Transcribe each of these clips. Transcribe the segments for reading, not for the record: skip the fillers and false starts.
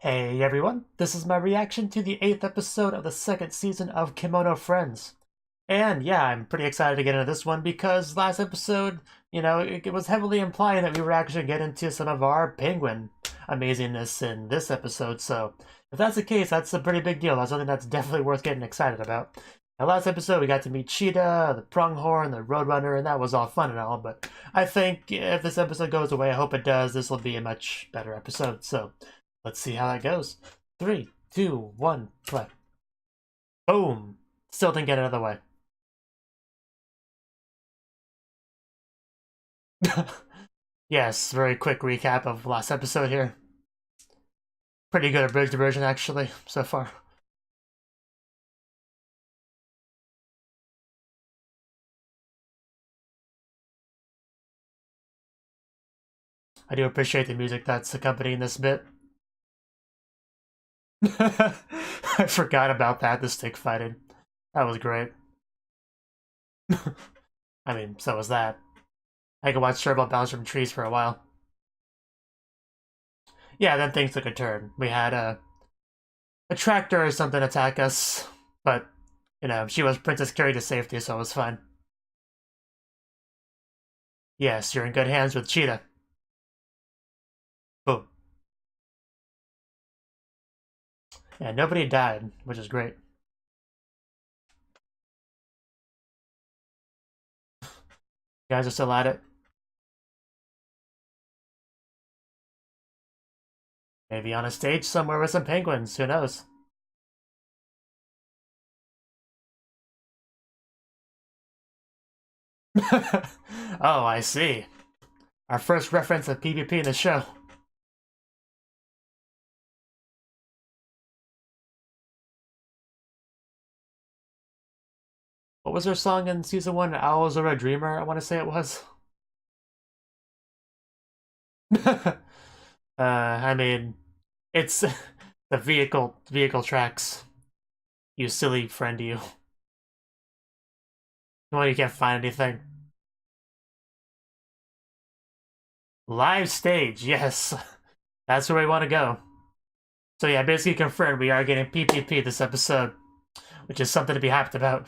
Hey everyone, this is my reaction to the 8th episode of the 2nd season of Kemono Friends. And yeah, I'm pretty excited to get into this one because last episode, it was heavily implying that we were actually get into some of our penguin amazingness in this episode, so if that's the case, that's a pretty big deal. That's something that's definitely worth getting excited about. Now, last episode, we got to meet Cheetah, the Pronghorn, the Roadrunner, and that was all fun and all, but I think if this episode goes away, I hope it does, this will be a much better episode, so let's see how that goes. 3, 2, 1, play. Boom! Still didn't get out of the way. Yes, very quick recap of last episode here. Pretty good abridged version, actually, so far. I do appreciate the music that's accompanying this bit. I forgot about that, the stick fighting. That was great. I mean, so was that. I could watch Turbo bounce from trees for a while. Yeah, then things took a turn. We had a tractor or something attack us, but, she was Princess carried to safety, so it was fine. Yes, you're in good hands with Cheetah. Boom. Yeah, nobody died, which is great. You guys are still at it. Maybe on a stage somewhere with some penguins, who knows? Oh, I see. Our first reference of PvP in the show. What was her song in season 1? Owls Are a Dreamer, I want to say it was. I mean, it's the vehicle tracks. You silly friend, you. Well, you can't find anything. Live stage, yes. That's where we want to go. So yeah, basically confirmed we are getting PvP this episode, which is something to be hyped about.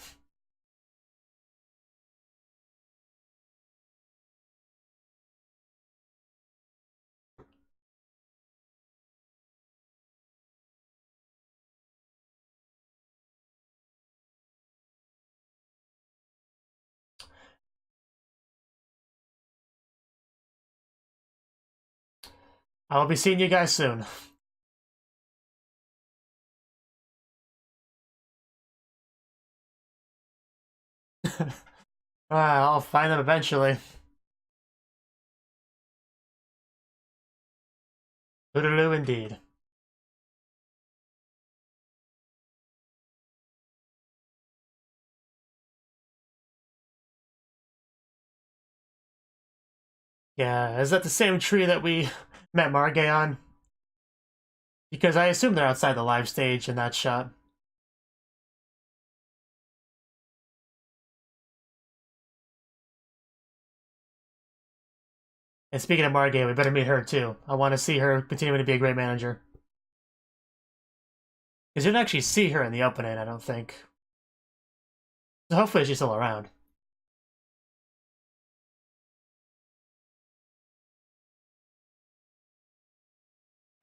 I will be seeing you guys soon. I'll find them eventually. Bootaloo indeed. Yeah, is that the same tree that we met Margay on? Because I assume they're outside the live stage in that shot. And speaking of Margay, we better meet her too. I want to see her continuing to be a great manager. Because you didn't actually see her in the opening, I don't think. So hopefully she's still around.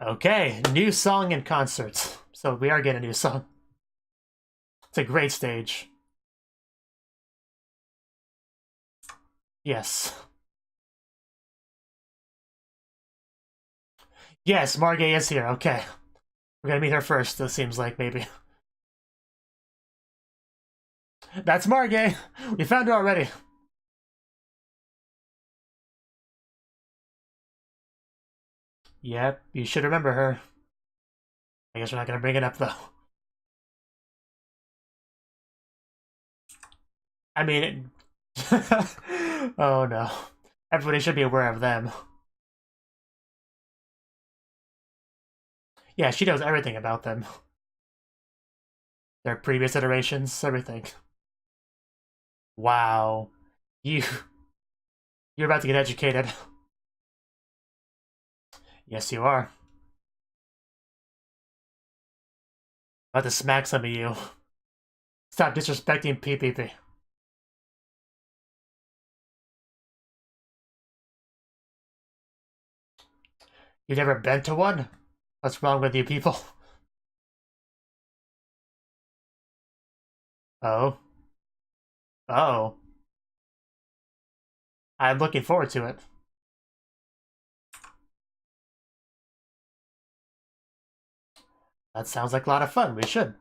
Okay, new song and concerts. So we are getting a new song. It's a great stage. Yes. Yes, Margay is here, okay. We're gonna meet her first, it seems like, maybe. That's Margay! We found her already. Yep, you should remember her. I guess we're not gonna bring it up, though. I mean, oh no. Everybody should be aware of them. Yeah, she knows everything about them. Their previous iterations, everything. Wow. You... You're about to get educated. Yes, you are. About to smack some of you. Stop disrespecting PPP. You never been to one? What's wrong with you people? Oh. Oh. I'm looking forward to it. That sounds like a lot of fun. We should.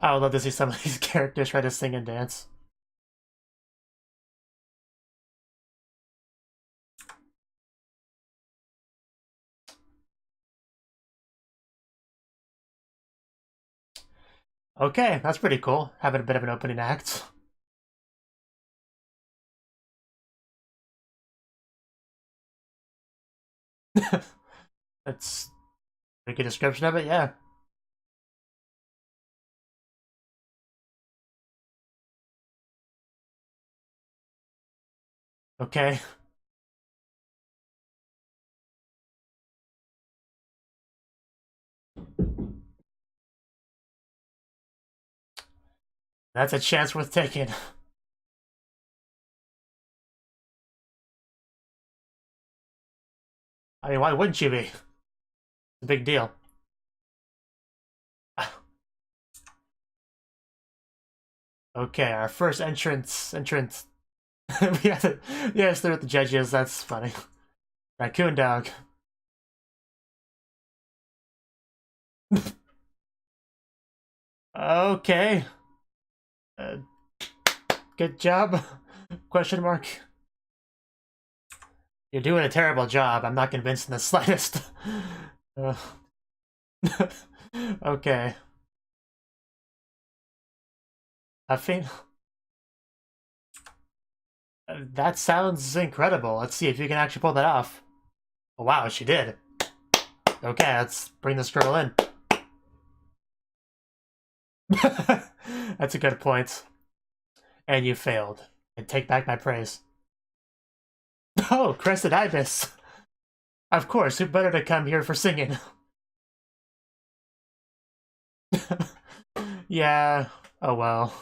I would love to see some of these characters try to sing and dance. Okay, that's pretty cool. Having a bit of an opening act. That's a good description of it, yeah. Okay. That's a chance worth taking. I mean, why wouldn't you be? It's a big deal. Okay, our first entrance. We have to, yes, they're with the judges. That's funny. Raccoon dog. Okay. Uh, good job? Question mark. You're doing a terrible job. I'm not convinced in the slightest. Okay. Huffing? That sounds incredible. Let's see if you can actually pull that off. Oh, wow, she did. Okay, let's bring this girl in. That's a good point. And you failed. And take back my praise. Oh, Crested Ibis. Of course, who better to come here for singing? Yeah, oh well.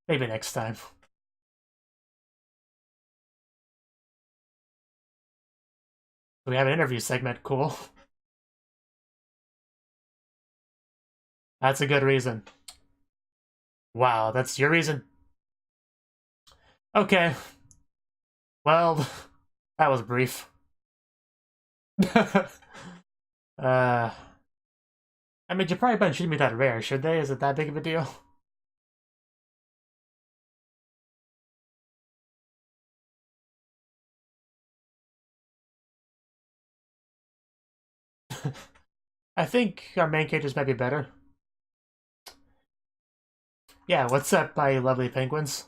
Maybe next time. We have an interview segment, cool. That's a good reason. Wow, that's your reason? Okay. Well, that was brief. I mean, Japan shouldn't be that rare, should they? Is it that big of a deal? I think our main characters might be better. Yeah, what's up, my lovely penguins?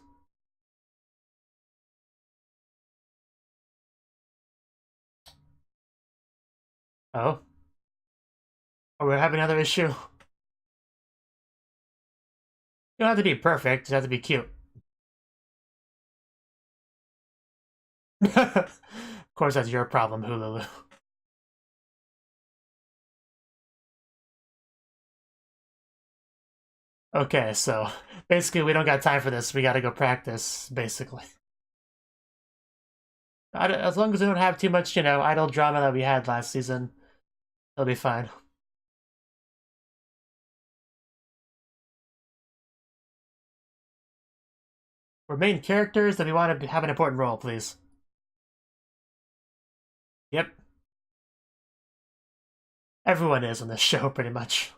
Oh? Oh, we're having another issue? You don't have to be perfect, you have to be cute. Of course, that's your problem, Hululu. Okay, so basically we don't got time for this. We gotta go practice, basically. As long as we don't have too much, idle drama that we had last season, it'll be fine. We're main characters that we want to have an important role, please. Yep. Everyone is on this show, pretty much.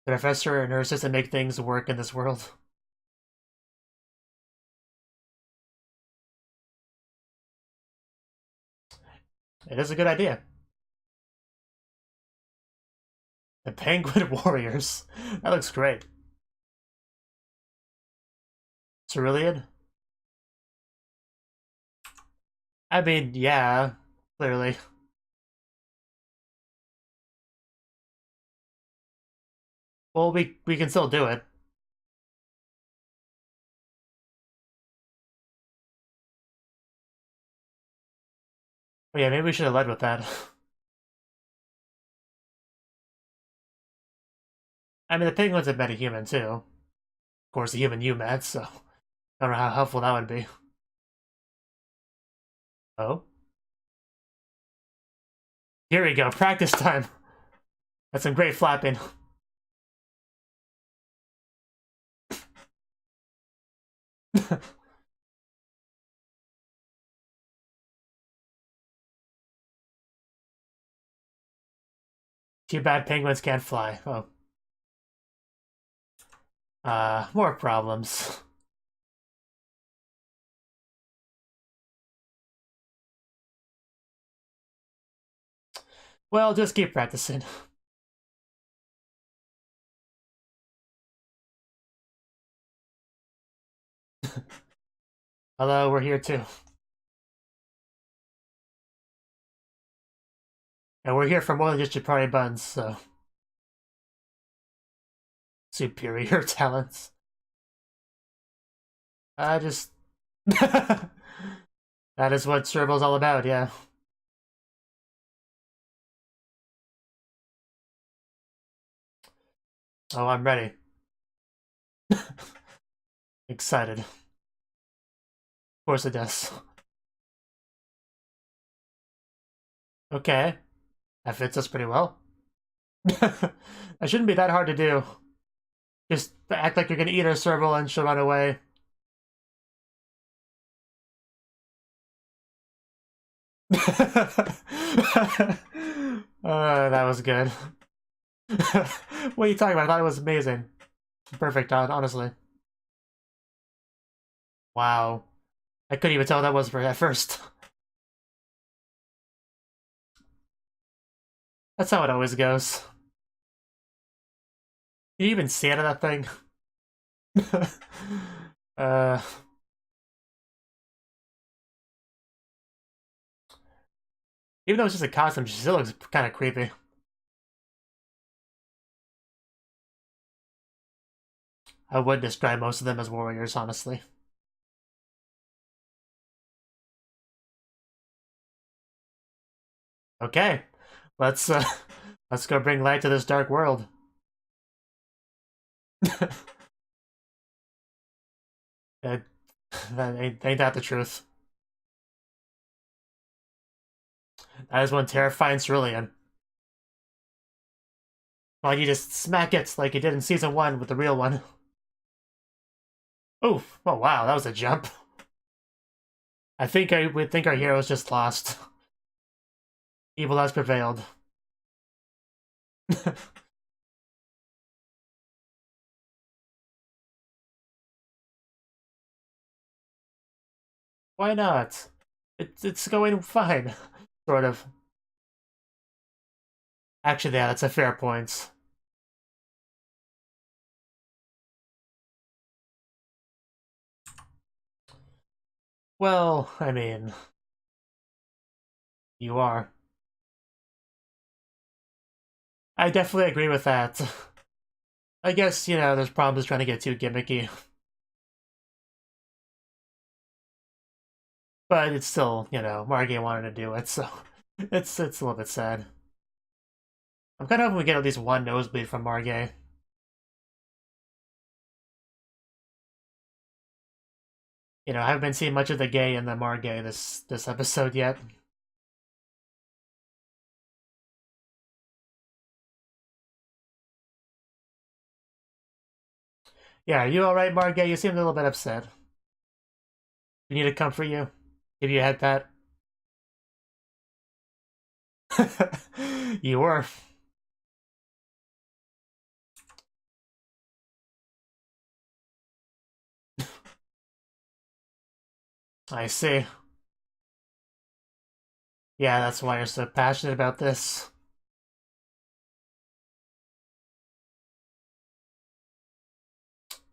The professor and her assistant make things work in this world. It is a good idea. The Penguin Warriors. That looks great. Cerulean? I mean, yeah, clearly. Well, we can still do it. But yeah, maybe we should have led with that. I mean, the penguin's a metahuman, too. Of course, the human you met, so I don't know how helpful that would be. Oh? Here we go, practice time. That's some great flapping. Too bad penguins can't fly. Oh. More problems. Well, just keep practicing. Hello, we're here too. And we're here for more than just your party buns, so... Superior talents. Just... that is what Serval's all about, yeah. Oh, I'm ready. Excited. Of course it does. Okay. That fits us pretty well. That shouldn't be that hard to do. Just act like you're gonna eat her Serval and she'll run away. That was good. What are you talking about? I thought it was amazing. Perfect, honestly. Wow. I couldn't even tell what that was for at first. That's how it always goes. Can you even see out of that thing? uh... Even though it's just a costume, she still looks kind of creepy. I would describe most of them as warriors, honestly. Okay, let's go bring light to this dark world. That ain't that the truth? That is one terrifying cerulean. Well, you just smack it like you did in Season 1 with the real one. Oof. Oh wow, that was a jump. I would think our hero's just lost. Evil has prevailed. Why not? It's going fine. Sort of. Actually, yeah, that's a fair point. Well, I mean... You are. I definitely agree with that. I guess, you know, there's problems trying to get too gimmicky. But it's still, you know, Margay wanted to do it, so... It's a little bit sad. I'm kind of hoping we get at least one nosebleed from Margay. You know, I haven't been seeing much of the gay in the Margay this episode yet. Yeah, are you alright, Margay? You seem a little bit upset. You need to comfort you? Give you a head pat? You were. I see. Yeah, that's why you're so passionate about this.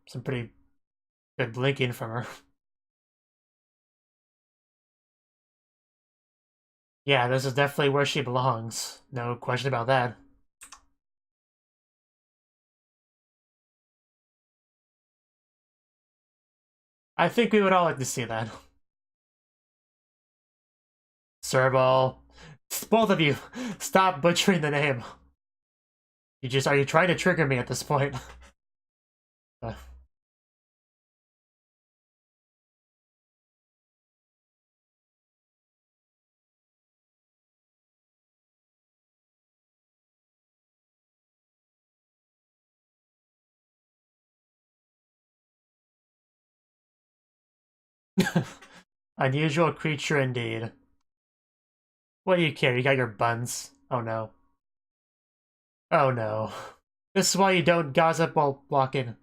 Some pretty good blinking from her. Yeah, this is definitely where she belongs. No question about that. I think we would all like to see that. Serval. Both of you, stop butchering the name. Are you trying to trigger me at this point? Unusual creature indeed. What do you care? You got your buns. Oh no. Oh no. This is why you don't gossip while walking.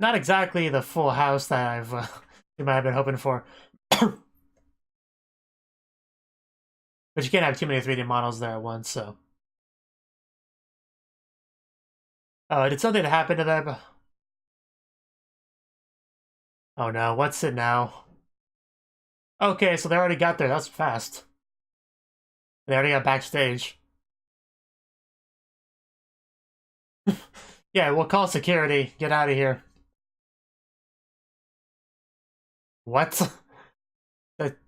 Not exactly the full house that you might have been hoping for. But you can't have too many 3D models there at once, so. Oh, did something happen to them? Oh no, what's it now? Okay, so they already got there. That's fast. They already got backstage. Yeah, we'll call security. Get out of here. What?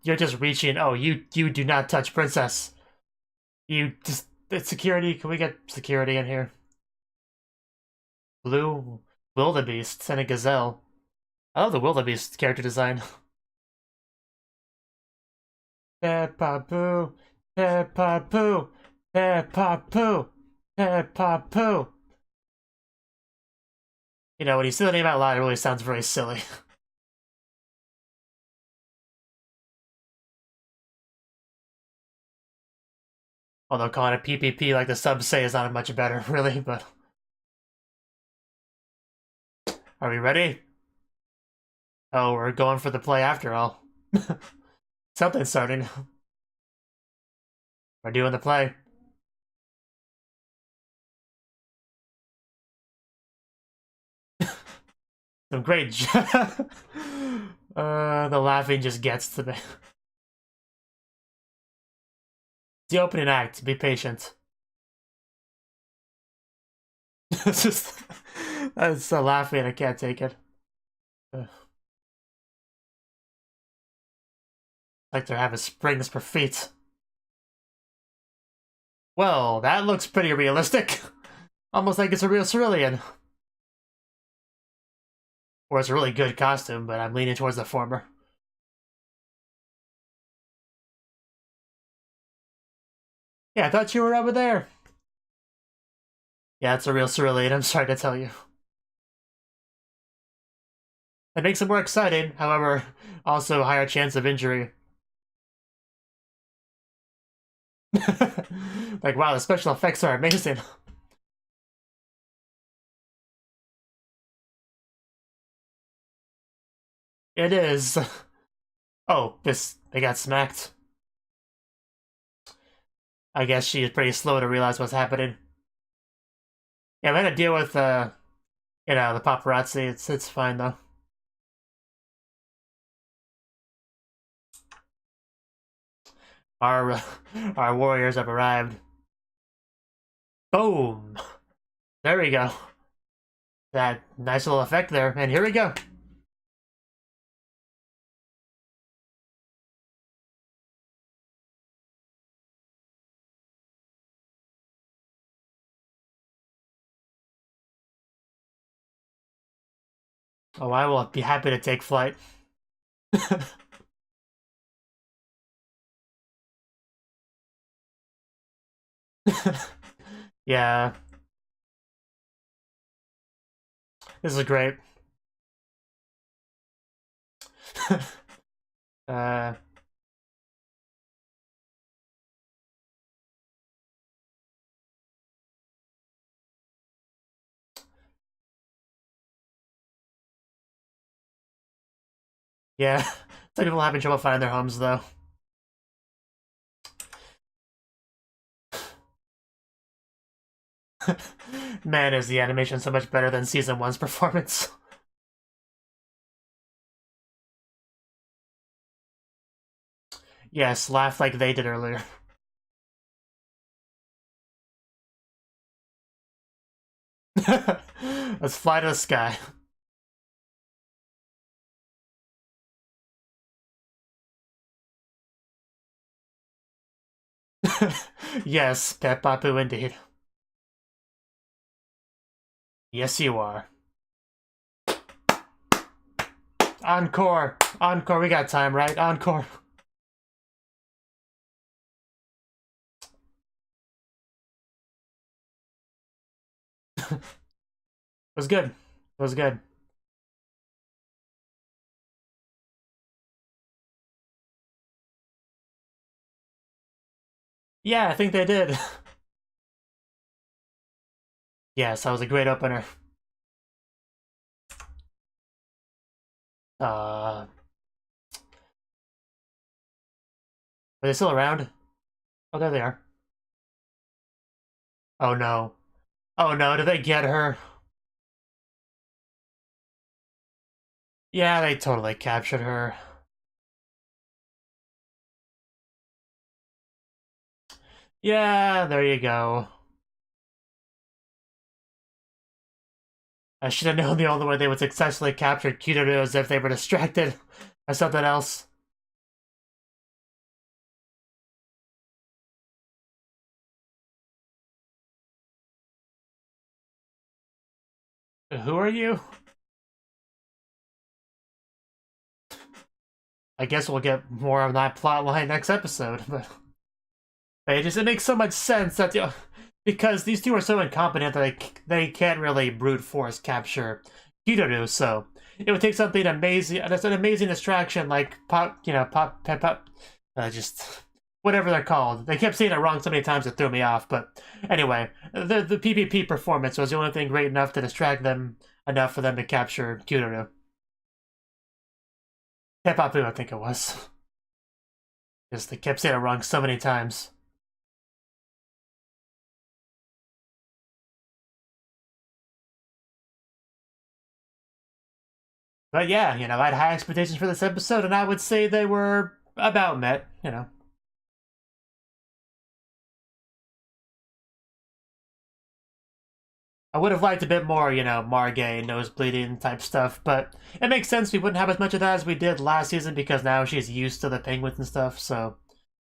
You're just reaching. Oh, you do not touch princess. You just security. Can we get security in here? Blue wildebeest and a gazelle. I love the wildebeest character design. Peppa Poo, Peppa Poo, Peppa Poo, Peppa Poo. You know, when you say the name out loud, it really sounds very silly. Although calling it PPP like the subs say is not much better, really, but... Are we ready? Oh, we're going for the play after all. Something's starting. We're doing the play. Some great... the laughing just gets to me. The opening act. Be patient. It's just... That's so laughing, I can't take it. Like they're having springs for feet. Well, that looks pretty realistic. Almost like it's a real cerulean. Or it's a really good costume, but I'm leaning towards the former. Yeah, I thought you were over there. Yeah, it's a real cerulean, I'm sorry to tell you. It makes it more exciting, however, also higher chance of injury. Like, wow, the special effects are amazing. It is. Oh, they got smacked. I guess she is pretty slow to realize what's happening. Yeah, we had to deal with, you know, the paparazzi. It's fine, though. Our, our warriors have arrived. Boom! There we go. That nice little effect there, and here we go. Oh, I will be happy to take flight. Yeah. This is great. uh... Yeah. Some people having trouble finding their homes, though. Man, is the animation so much better than Season 1's performance. Yes, laugh like they did earlier. Let's fly to the sky. Yes, Peppapu indeed. Yes, you are. Encore! Encore, we got time, right? Encore. It was good. It was good. Yeah, I think they did. Yes, that was a great opener. Are they still around? Oh, there they are. Oh no. Oh no, did they get her? Yeah, they totally captured her. Yeah, there you go. I should have known the only way they would successfully capture Kurio is if they were distracted by something else. Who are you? I guess we'll get more of that plot line next episode, but it makes so much sense that because these two are so incompetent that they can't really brute force capture Kurio, so it would take something amazing, that's an amazing distraction like just whatever they're called. They kept saying it wrong so many times it threw me off, but anyway, the PvP performance was the only thing great enough to distract them enough for them to capture Kurio. Peppapu, I think it was. Just they kept saying it wrong so many times. But yeah, I had high expectations for this episode, and I would say they were about met. I would have liked a bit more, Margay, nose bleeding type stuff, but it makes sense we wouldn't have as much of that as we did last season because now she's used to the penguins and stuff, so,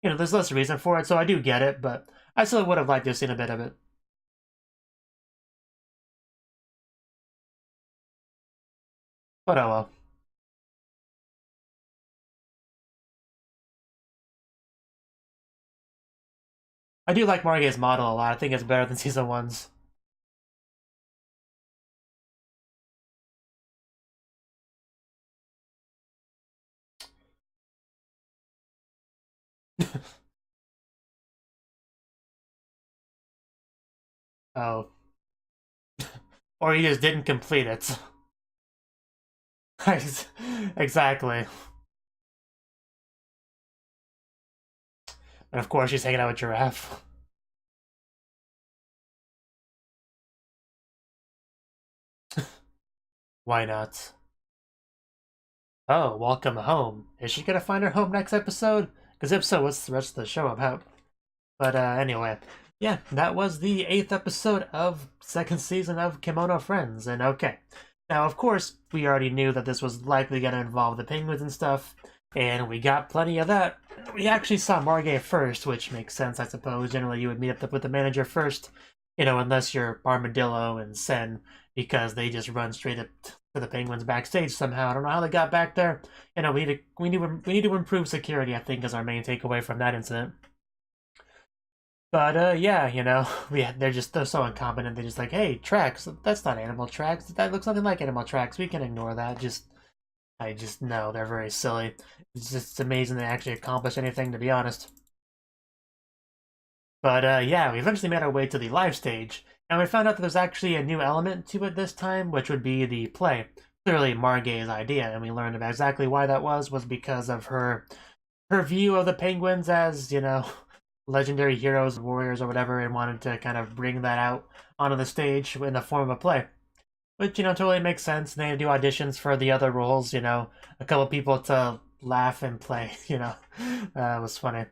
there's less reason for it, so I do get it, but I still would have liked to have seen a bit of it. But oh well. I do like Margay's model a lot. I think it's better than Season 1's. Oh. Or he just didn't complete it. Exactly. And of course she's hanging out with Giraffe. Why not? Oh, welcome home. Is she gonna find her home next episode? Because if so, what's the rest of the show about? But anyway, yeah, that was the 8th episode of 2nd season of Kemono Friends, and okay. Now, of course, we already knew that this was likely going to involve the penguins and stuff, and we got plenty of that. We actually saw Margay first, which makes sense, I suppose. Generally, you would meet up with the manager first, unless you're Armadillo and Sen, because they just run straight up to the penguins backstage somehow. I don't know how they got back there. We need to improve security, I think, is our main takeaway from that incident. But yeah, they're so incompetent. They're just like, hey, tracks. That's not animal tracks. That looks nothing like animal tracks. We can ignore that. I just know they're very silly. It's just amazing they actually accomplish anything, to be honest. But yeah, we eventually made our way to the live stage, and we found out that there's actually a new element to it this time, which would be the play. Clearly Margay's idea, and we learned about exactly why that was because of her view of the penguins as, legendary heroes, warriors, or whatever, and wanted to kind of bring that out onto the stage in the form of a play. Which, totally makes sense. And they do auditions for the other roles, a couple people to laugh and play, It was funny.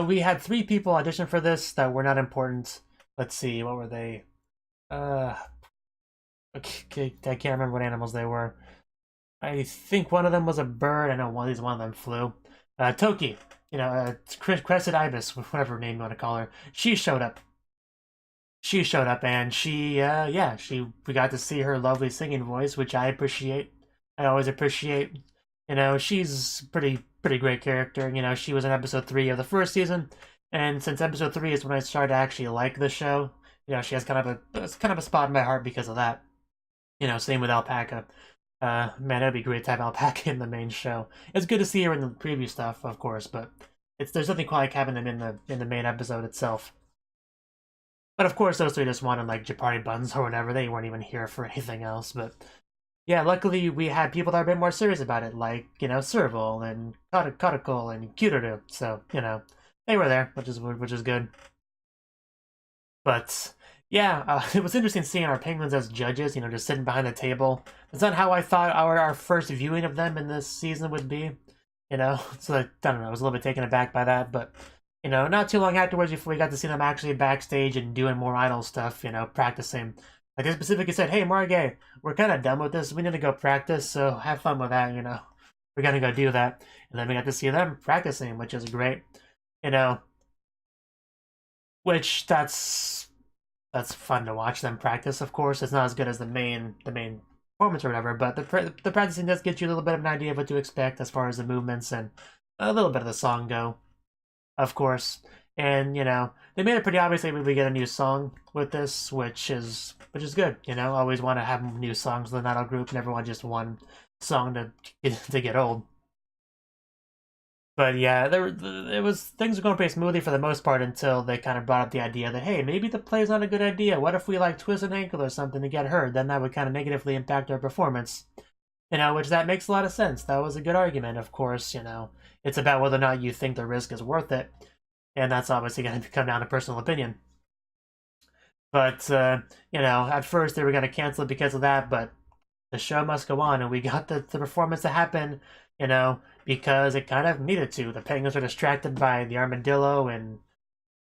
We had 3 people audition for this that were not important. Let's see, what were they? Okay, I can't remember what animals they were. I think one of them was a bird. I know one of them flew. Toki. Crescent Ibis, whatever name you want to call her, she showed up. She showed up, and we got to see her lovely singing voice, which I appreciate. I always appreciate. She's pretty great character. She was in episode 3 of the first season, and since episode 3 is when I started to actually like the show, she has kind of a spot in my heart because of that. Same with Alpaca. Man, it'd be great to have Alpaca in the main show. It's good to see her in the preview stuff, of course, but there's nothing quite like having them in the main episode itself. But of course, those three just wanted like Japari buns or whatever. They weren't even here for anything else. But yeah, luckily we had people that are a bit more serious about it, like Serval and Katakol and Kurio. So they were there, which is good. But yeah, it was interesting seeing our penguins as judges. Just sitting behind the table. That's not how I thought our first viewing of them in this season would be. So I don't know. I was a little bit taken aback by that, but. Not too long afterwards, before we got to see them actually backstage and doing more idol stuff, practicing. Like they specifically said, hey, Margay, we're kind of done with this. We need to go practice, so have fun with that, We're going to go do that. And then we got to see them practicing, which is great, Which, that's fun to watch them practice, of course. It's not as good as the main performance or whatever, but the practicing does get you a little bit of an idea of what to expect as far as the movements and a little bit of the song go. Of course, and they made it pretty obvious that we get a new song with this, which is good. Always want to have new songs with an idol group, never want just one song to get old. But yeah, things were going pretty smoothly for the most part until they kind of brought up the idea that hey, maybe the play's not a good idea. What if we like twist an ankle or something to get hurt? Then that would kind of negatively impact our performance. Which that makes a lot of sense. That was a good argument, of course. It's about whether or not you think the risk is worth it. And that's obviously going to come down to personal opinion. But, at first they were going to cancel it because of that, but the show must go on, and we got the performance to happen, because it kind of needed to. The penguins were distracted by the armadillo and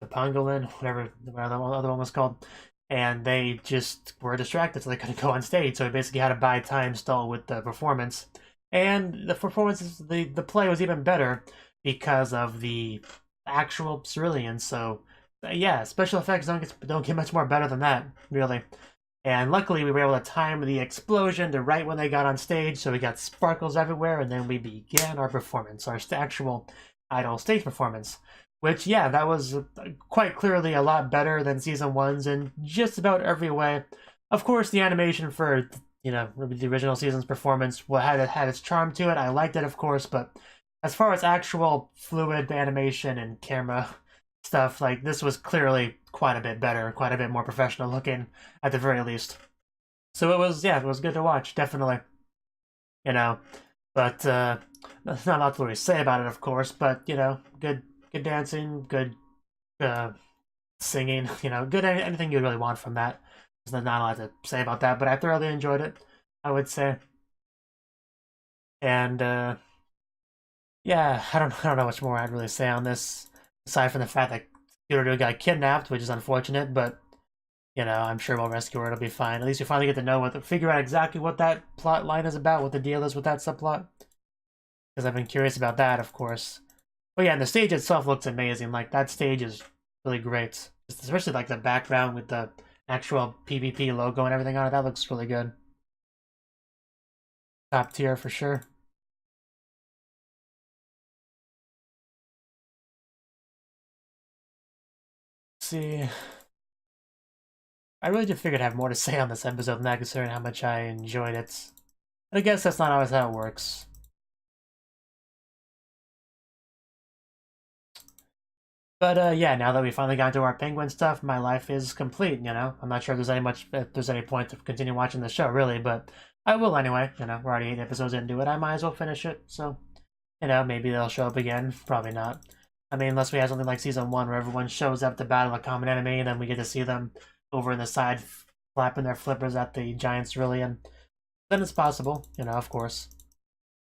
the pangolin, whatever the other one was called, and they just were distracted, so they couldn't go on stage, so we basically had to buy time stall with the performance. And the performance, the play was even better because of the actual cerulean. So yeah, special effects don't get much more better than that, really. And luckily we were able to time the explosion to right when they got on stage, so we got sparkles everywhere, and then we began our performance, our actual idol stage performance. Which, yeah, that was quite clearly a lot better than season 1's in just about every way. Of course, the animation for the original season's performance had its charm to it. I liked it, of course, but as far as actual fluid animation and camera stuff, like this was clearly quite a bit better, quite a bit more professional looking, at the very least. So it was good to watch, definitely. But not a lot to really say about it, of course. But good dancing, good singing, good anything you really want from that. There's not a lot to say about that, but I thoroughly enjoyed it, I would say. And yeah, I don't know much more I'd really say on this, aside from the fact that Kurio got kidnapped, which is unfortunate, but I'm sure we'll rescue her, it'll be fine. At least we finally get to know figure out exactly what that plot line is about, what the deal is with that subplot. Because I've been curious about that, of course. But yeah, and the stage itself looks amazing. Like, that stage is really great. Especially like the background with the actual PvP logo and everything on it. That looks really good. Top tier for sure. Let's see. I really just figured I'd have more to say on this episode than that, considering how much I enjoyed it. But I guess that's not always how it works. But yeah, now that we finally got to our penguin stuff, my life is complete, I'm not sure if there's any point to continue watching the show, really, but I will anyway. We're already 8 episodes into it. I might as well finish it, so, maybe they'll show up again. Probably not. I mean, unless we have something like Season 1 where everyone shows up to battle a common enemy, and then we get to see them over in the side flapping their flippers at the giant cerulean. Then it's possible, of course.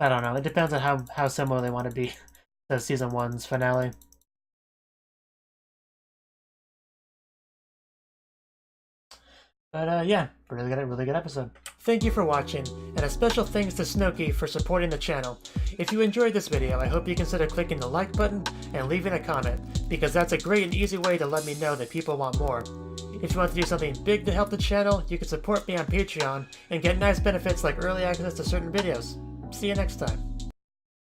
I don't know. It depends on how similar they want to be to Season 1's finale. But yeah, really good episode. Thank you for watching, and a special thanks to Cnouki for supporting the channel. If you enjoyed this video, I hope you consider clicking the like button and leaving a comment, because that's a great and easy way to let me know that people want more. If you want to do something big to help the channel, you can support me on Patreon and get nice benefits like early access to certain videos. See you next time.